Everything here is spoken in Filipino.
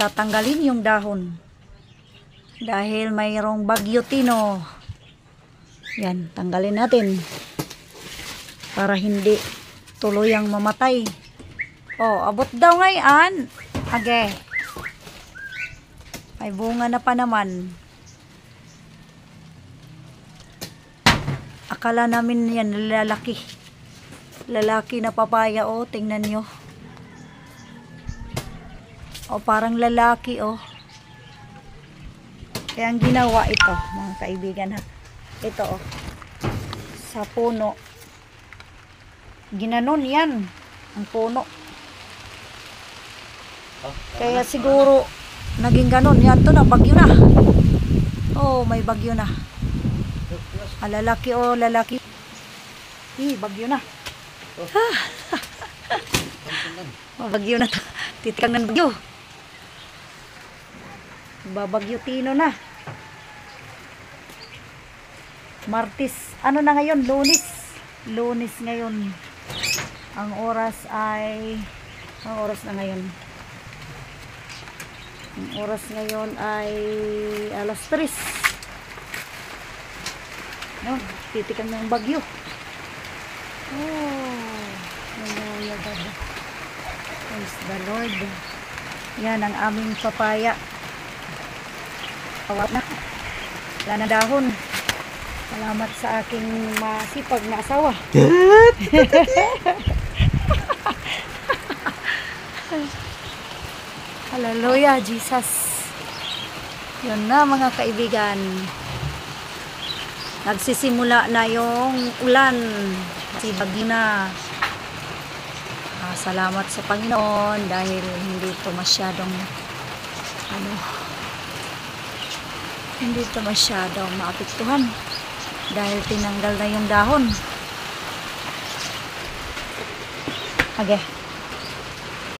tatanggalin yung dahon. Dahil mayroong bagyo Tino. Yan, tanggalin natin. Para hindi tuluyang mamatay. Oh, abot daw ngayon. Age. May bunga na pa naman. Akala namin yan lalaki. Lalaki na papaya, oh. Tingnan nyo. Oh, parang lalaki, oh. Kaya ang ginawa ito, mga kaibigan, ha. Ito, oh. Sa puno. Ginanon yan. Ang puno. Kaya siguro, naging ganon. Yan to na, bagyo na. Oh, may bagyo na. Lalaki, oh, lalaki. Bagyo na. Oh, bagyo na to. Titikang ng bagyo. Babagyo Tino na. Martes. Ano na ngayon? Lunes. Lunes ngayon. Ang oras ay... Ang oras na ngayon. Ang oras ngayon ay alas 3. No, titikang ng bagyo. Oh, hallelujah God. Praise the Lord. Yan ang aming papaya. Awat na. Wala na dahon. Salamat sa aking masipag na asawa. Hallelujah, Jesus. Yun na mga kaibigan. Nagsisimula na yung ulan. Kasi bagyo na. Salamat sa Panginoon dahil hindi ito masyadong hindi ito masyadong maapektuhan dahil tinanggal na yung dahon. Okay.